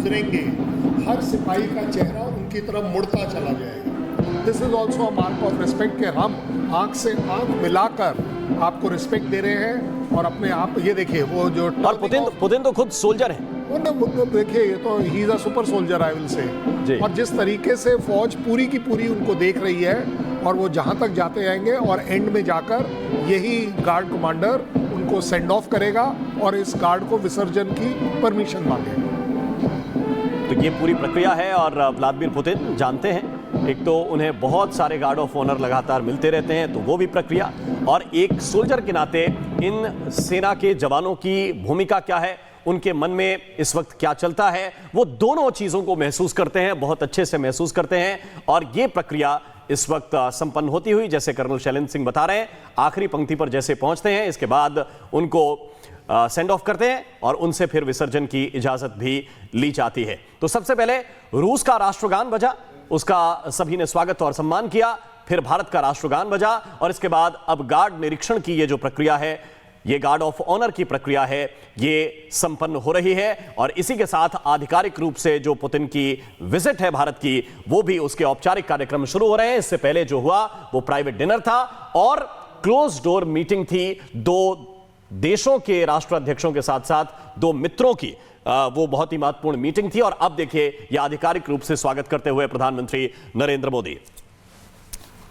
गुजरेंगे, हर सिपाही का चेहरा उनकी तरफ मुड़ता चला जाएगा। This is also a mark of respect कि हम आंख से आंख मिलाकर आपको रिस्पेक्ट दे रहे हैं और अपने आप, ये देखिए वो जो और पुतिन तो खुद सोल्जर है। देखिए ये तो he is a super soldier I will say. और जिस तरीके से फौज पूरी की पूरी उनको देख रही है और वो जहां तक जाते आएंगे और एंड में जाकर यही गार्ड कमांडर उनको सेंड ऑफ करेगा और इस गार्ड को विसर्जन की परमिशन मांगेगा। तो ये पूरी प्रक्रिया है और व्लादिमीर पुतिन जानते हैं, एक तो उन्हें बहुत सारे गार्ड ऑफ ऑनर लगातार मिलते रहते हैं, तो वो भी प्रक्रिया, और एक सोल्जर के नाते इन सेना के जवानों की भूमिका क्या है, उनके मन में इस वक्त क्या चलता है, वो दोनों चीजों को महसूस करते हैं, बहुत अच्छे से महसूस करते हैं। और ये प्रक्रिया इस वक्त संपन्न होती हुई, जैसे कर्नल शैलेंद्र सिंह बता रहे हैं, आखिरी पंक्ति पर जैसे पहुंचते हैं, इसके बाद उनको सेंड ऑफ करते हैं और उनसे फिर विसर्जन की इजाजत भी ली जाती है। तो सबसे पहले रूस का राष्ट्रगान बजा, उसका सभी ने स्वागत और सम्मान किया, फिर भारत का राष्ट्रगान बजा और इसके बाद अब गार्ड निरीक्षण की ये जो प्रक्रिया है, ये गार्ड ऑफ ऑनर की प्रक्रिया है, ये संपन्न हो रही है। और इसी के साथ आधिकारिक रूप से जो पुतिन की विजिट है भारत की, वो भी उसके औपचारिक कार्यक्रम शुरू हो रहे हैं। इससे पहले जो हुआ वो प्राइवेट डिनर था और क्लोज डोर मीटिंग थी, दो देशों के राष्ट्राध्यक्षों के साथ साथ दो मित्रों की वो बहुत ही महत्वपूर्ण मीटिंग थी। और अब देखिए ये आधिकारिक रूप से स्वागत करते हुए प्रधानमंत्री नरेंद्र मोदी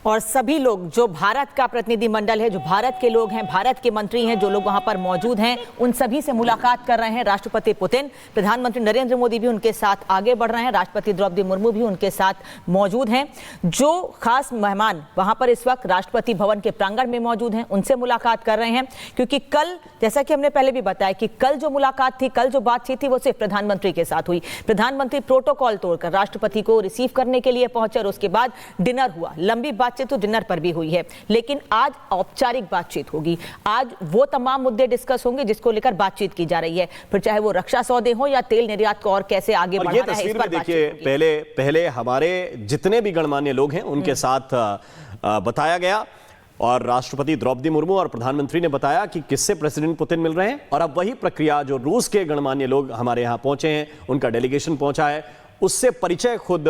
और सभी लोग, जो भारत का प्रतिनिधिमंडल है, जो भारत के लोग हैं, भारत के मंत्री हैं, जो लोग वहां पर मौजूद हैं, उन सभी से मुलाकात कर रहे हैं राष्ट्रपति पुतिन। प्रधानमंत्री नरेंद्र मोदी भी उनके साथ आगे बढ़ रहे हैं, राष्ट्रपति द्रौपदी मुर्मू भी उनके साथ मौजूद हैं। जो खास मेहमान वहां पर इस वक्त राष्ट्रपति भवन के प्रांगण में मौजूद हैं, उनसे मुलाकात कर रहे हैं, क्योंकि कल, जैसा कि हमने पहले भी बताया कि कल जो मुलाकात थी, कल जो बातचीत थी, वो सिर्फ प्रधानमंत्री के साथ हुई। प्रधानमंत्री प्रोटोकॉल तोड़कर राष्ट्रपति को रिसीव करने के लिए पहुंचे और उसके बाद डिनर हुआ। लंबी बातचीत तो डिनर पर भी हुई है, लेकिन आज औपचारिक बातचीत होगी। आज वो तमाम मुद्दे डिस्कस होंगे जिसको लेकर बातचीत की जा रही है, फिर चाहे वो रक्षा सौदे हो या तेल निर्यात को और कैसे आगे बढ़ाना है। तस्वीर में देखिए, पहले हमारे जितने भी गणमान्य लोग हैं उनके साथ बताया गया और राष्ट्रपति द्रौपदी मुर्मू और प्रधानमंत्री ने बताया कि किससे प्रेसिडेंट पुतिन मिल रहे हैं। और अब वही प्रक्रिया जो रूस के गणमान्य लोग हमारे यहां पहुंचे हैं, उनका डेलीगेशन पहुंचा है, उससे परिचय खुद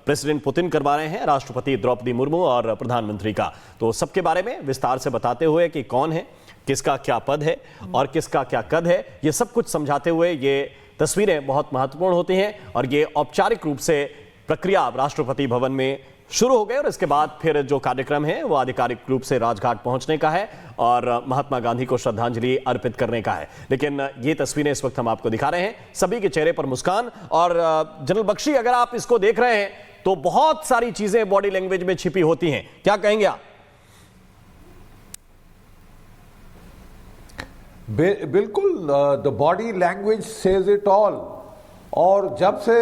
प्रेसिडेंट पुतिन करवा रहे हैं, राष्ट्रपति द्रौपदी मुर्मू और प्रधानमंत्री का। तो सबके बारे में विस्तार से बताते हुए कि कौन है, किसका क्या पद है और किसका क्या कद है, ये सब कुछ समझाते हुए ये तस्वीरें बहुत महत्वपूर्ण होती हैं। और ये औपचारिक रूप से प्रक्रिया राष्ट्रपति भवन में शुरू हो गई और इसके बाद फिर जो कार्यक्रम है वो आधिकारिक रूप से राजघाट पहुंचने का है और महात्मा गांधी को श्रद्धांजलि अर्पित करने का है। लेकिन ये तस्वीरें इस वक्त हम आपको दिखा रहे हैं, सभी के चेहरे पर मुस्कान। और जनरल बख्शी, अगर आप इसको देख रहे हैं तो बहुत सारी चीजें बॉडी लैंग्वेज में छिपी होती हैं, क्या कहेंगे आप? बिल्कुल, the body language says it all. और जब से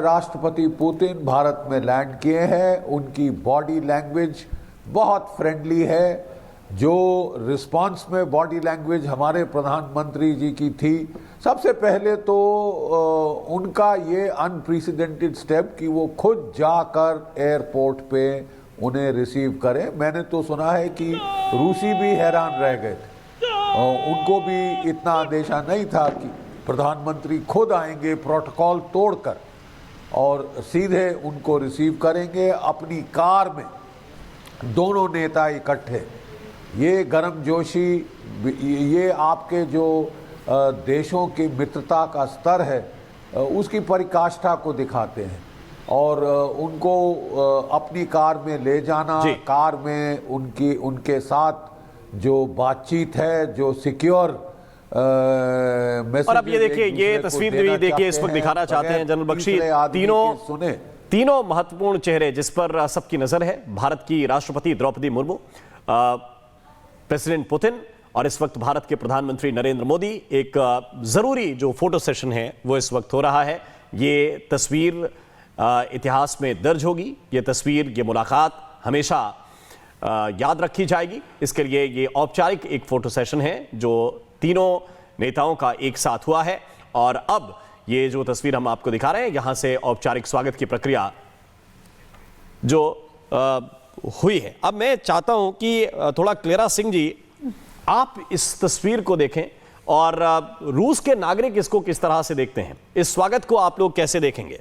राष्ट्रपति पुतिन भारत में लैंड किए हैं, उनकी बॉडी लैंग्वेज बहुत फ्रेंडली है। जो रिस्पांस में बॉडी लैंग्वेज हमारे प्रधानमंत्री जी की थी, सबसे पहले तो उनका ये अनप्रेसिडेंटेड स्टेप कि वो खुद जाकर एयरपोर्ट पे उन्हें रिसीव करें। मैंने तो सुना है कि रूसी भी हैरान रह गए थे, उनको भी इतना अंदेशा नहीं था कि प्रधानमंत्री खुद आएंगे प्रोटोकॉल तोड़कर और सीधे उनको रिसीव करेंगे अपनी कार में। दोनों नेता इकट्ठे, ये गर्मजोशी, ये आपके जो देशों की मित्रता का स्तर है उसकी परिकाष्ठा को दिखाते हैं। और उनको अपनी कार में ले जाना, कार में उनके साथ जो बातचीत है, जो सिक्योर और अब ये देखिए, ये तस्वीर भी देखिए, इस वक्त दिखाना चाहते हैं जनरल बख्शी, तीनों महत्वपूर्ण चेहरे जिस पर सबकी नजर है, भारत की राष्ट्रपति द्रौपदी मुर्मू, प्रेसिडेंट पुतिन और इस वक्त भारत के प्रधानमंत्री नरेंद्र मोदी। एक जरूरी जो फोटो सेशन है वो इस वक्त हो रहा है। ये तस्वीर इतिहास में दर्ज होगी, ये तस्वीर, ये मुलाकात हमेशा याद रखी जाएगी। इसके लिए ये औपचारिक एक फोटो सेशन है जो तीनों नेताओं का एक साथ हुआ है। और अब ये जो तस्वीर हम आपको दिखा रहे हैं, यहां से औपचारिक स्वागत की प्रक्रिया जो हुई है। अब मैं चाहता हूं कि थोड़ा क्लेरा सिंह जी, आप इस तस्वीर को देखें और रूस के नागरिक इसको किस तरह से देखते हैं, इस स्वागत को आप लोग कैसे देखेंगे?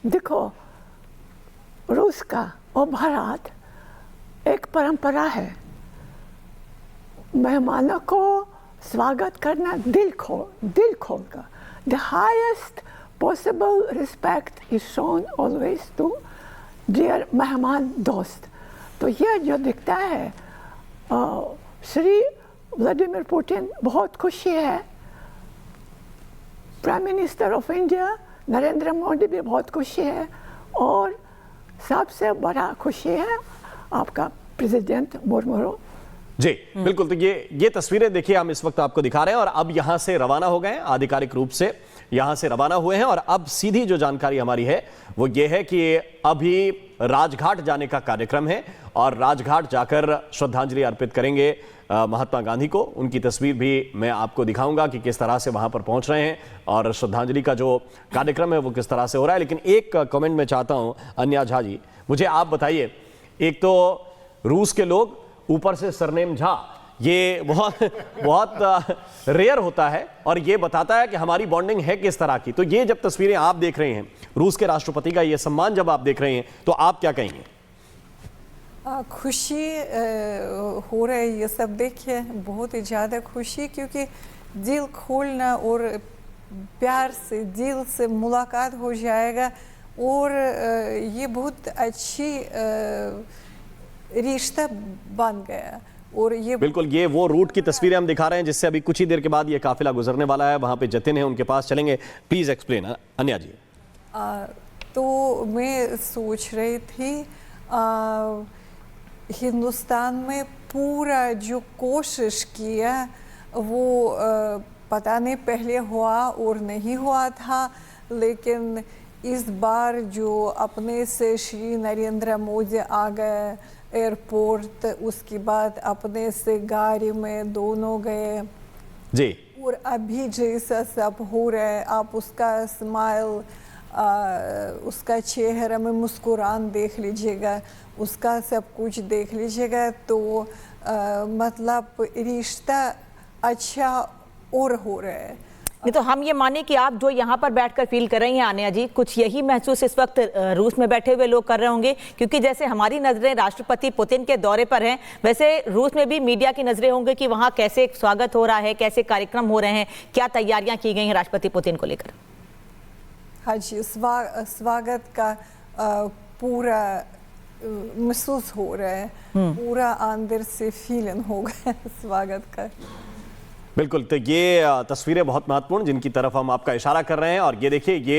देखो, रूस का और भारत एक परंपरा है, मेहमानों को स्वागत करना दिल खोल कर। The highest possible respect is shown always to dear मेहमान दोस्त। तो ये जो दिखता है, श्री व्लादिमीर पुतिन बहुत खुशी है, prime minister of India Narendra Modi भी बहुत खुशी है, और सबसे बड़ा खुशी है आपका प्रेसिडेंट मुर्मू। जी बिल्कुल। तो ये तस्वीरें देखिए हम इस वक्त आपको दिखा रहे हैं, और अब यहां से रवाना हो गए, आधिकारिक रूप से यहां से रवाना हुए हैं। और अब सीधी जो जानकारी हमारी है वो ये है कि अभी राजघाट जाने का कार्यक्रम है, और राजघाट जाकर श्रद्धांजलि अर्पित करेंगे महात्मा गांधी को। उनकी तस्वीर भी मैं आपको दिखाऊंगा कि किस तरह से वहां पर पहुंच रहे हैं, और श्रद्धांजलि का जो कार्यक्रम है वो किस तरह से हो रहा है। लेकिन एक कमेंट में चाहता हूं, अन्या झा जी, मुझे आप बताइए, एक तो रूस के लोग, ऊपर से सरनेम झा, ये बहुत रेयर होता है, और ये बताता है कि हमारी बॉन्डिंग है किस तरह की। तो ये जब तस्वीरें आप देख रहे हैं, रूस के राष्ट्रपति का ये सम्मान जब आप देख रहे हैं, तो आप क्या कहेंगे? खुशी हो रहा है ये सब देखिए, बहुत ही ज़्यादा खुशी, क्योंकि दिल खोलना और प्यार से दिल से मुलाकात हो जाएगा, और ये बहुत अच्छी रिश्ता बन गया। और ये बिल्कुल, ये वो रूट की तस्वीरें हम दिखा रहे हैं जिससे अभी कुछ ही देर के बाद ये काफिला गुजरने वाला है। वहां पे जतिन है, उनके पास चलेंगे। प्लीज एक्सप्लेन अन्या जी। तो मैं सोच रही थी, हिंदुस्तान में पूरा जो कोशिश किया वो पता नहीं पहले हुआ और नहीं हुआ था, लेकिन इस बार जो अपने से श्री नरेंद्र मोदी आ गए एयरपोर्ट, उसके बाद अपने से गाड़ी में दोनों गए जी, और अभी जैसा सब हो रहा है, आप उसका स्माइल, उसका चेहरा में मुस्कुरान देख लीजिएगा, उसका सब कुछ देख लीजिएगा, तो मतलब रिश्ता अच्छा और हो रहा है। नहीं तो हम ये माने कि आप जो यहाँ पर बैठकर फील कर रही हैं आन्या जी, कुछ यही महसूस इस वक्त रूस में बैठे हुए लोग कर रहे होंगे, क्योंकि जैसे हमारी नजरें राष्ट्रपति पुतिन के दौरे पर हैं, वैसे रूस में भी मीडिया की नजरें होंगी कि वहाँ कैसे स्वागत हो रहा है, कैसे कार्यक्रम हो रहे हैं, क्या तैयारियां की गई हैं राष्ट्रपति पुतिन को लेकर। हाँ जी, स्वागत का पूरा महसूस हो रहा है, पूरा अंदर से फीलिंग हो गया स्वागत का। बिल्कुल। तो ये तस्वीरें बहुत महत्वपूर्ण जिनकी तरफ हम आपका इशारा कर रहे हैं, और ये देखिए, ये